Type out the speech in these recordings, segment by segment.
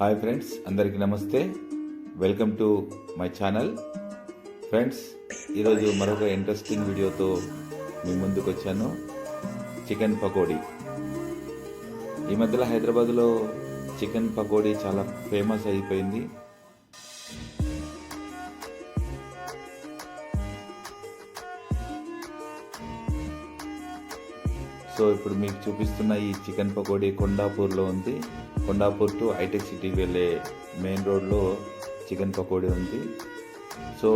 Hi friends, అందరికీ నమస్తే. Welcome to my channel. Friends, ఈరోజు మరొక ఇంట్రెస్టింగ్ వీడియోతో మీ ముందుకు వచ్చాను. చికెన్ పకోడీ. ఈ మధ్యలో హైదరాబాద్లో చికెన్ పకోడీ చాలా ఫేమస్ అయిపోయింది. సో ఇప్పుడు మీకు చూపిస్తున్న ఈ చికెన్ పకోడీ కొండాపూర్లో ఉంది. కొండాపూర్ టు హైటెక్ సిటీ వెళ్ళే మెయిన్ రోడ్లో చికెన్ పకోడీ ఉంది. సో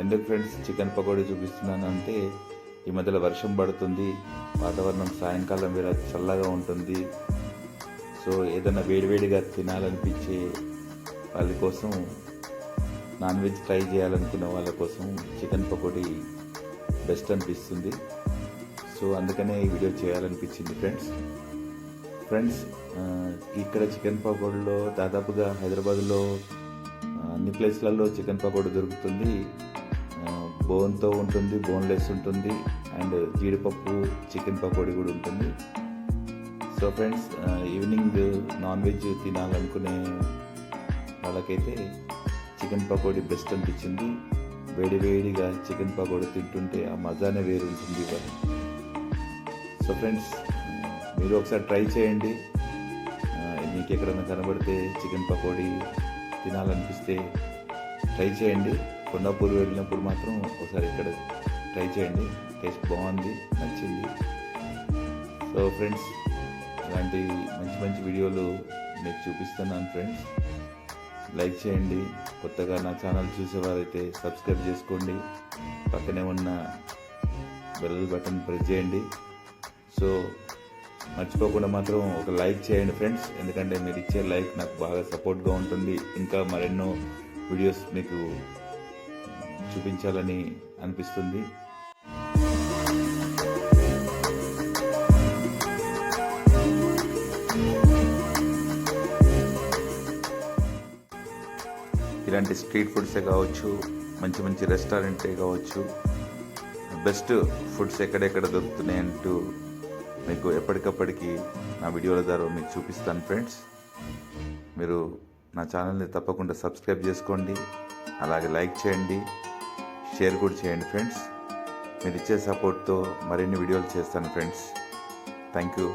ఎందుకు ఫ్రెండ్స్ చికెన్ పకోడీ చూపిస్తున్నాను అంటే, ఈ మధ్యలో వర్షం పడుతుంది, వాతావరణం సాయంకాలం వేళ చల్లగా ఉంటుంది. సో ఏదైనా వేడివేడిగా తినాలనిపించే వాళ్ళ కోసం, నాన్ వెజ్ ట్రై చేయాలనుకునే వాళ్ళ కోసం చికెన్ పకోడీ బెస్ట్ అనిపిస్తుంది. సో అందుకనే ఈ వీడియో చేయాలనిపించింది ఫ్రెండ్స్. ఇక్కడ చికెన్ పకోడీలో దాదాపుగా హైదరాబాద్లో అన్ని ప్లేస్లలో చికెన్ పకోడీ దొరుకుతుంది. బోన్తో ఉంటుంది, బోన్లెస్ ఉంటుంది, అండ్ జీడిపప్పు చికెన్ పకోడీ కూడా ఉంటుంది. So friends, evening non veg తినాలనుకునే వాళ్ళకైతే చికెన్ పకోడీ బెస్ట్ అనిపించింది. వేడివేడిగా చికెన్ పకోడీ తింటుంటే ఆ మజానే వేరు ఉంటుంది. సో ఫ్రెండ్స్, మీరు ఒకసారి ట్రై చేయండి. మీకు ఎక్కడైనా కనబడితే చికెన్ పకోడీ తినాలనిపిస్తే ట్రై చేయండి. కొండాపూర్ వెళ్ళినప్పుడు మాత్రం ఒకసారి ఇక్కడ ట్రై చేయండి. టేస్ట్ బాగుంది, నచ్చింది. సో ఫ్రెండ్స్, ఇలాంటి మంచి మంచి వీడియోలు మీకు చూపిస్తున్నాను ఫ్రెండ్స్. లైక్ చేయండి. కొత్తగా నా ఛానల్ చూసేవారైతే సబ్స్క్రైబ్ చేసుకోండి. పక్కనే ఉన్న బెల్ బటన్ ప్రెస్ చేయండి. సో మర్చిపోకుండా మాత్రం ఒక లైక్ చేయండి ఫ్రెండ్స్, ఎందుకంటే మీరు ఇచ్చే లైక్ నాకు బాగా సపోర్ట్గా ఉంటుంది. ఇంకా మరెన్నో వీడియోస్ మీకు చూపించాలని అనిపిస్తుంది. ఇలాంటి స్ట్రీట్ ఫుడ్సే కావచ్చు, మంచి మంచి రెస్టారెంటే కావచ్చు, బెస్ట్ ఫుడ్స్ ఎక్కడెక్కడ దొరుకుతున్నాయంటూ మీకు ఎప్పటికప్పటికి నా వీడియోల ద్వారా మీకు చూపిస్తాను ఫ్రెండ్స్. మీరు నా ఛానల్ని తప్పకుండా సబ్స్క్రైబ్ చేసుకోండి, అలాగే లైక్ చేయండి, షేర్ కూడా చేయండి ఫ్రెండ్స్. మీరు ఇచ్చే సపోర్ట్తో మరిన్ని వీడియోలు చేస్తాను ఫ్రెండ్స్. Thank you.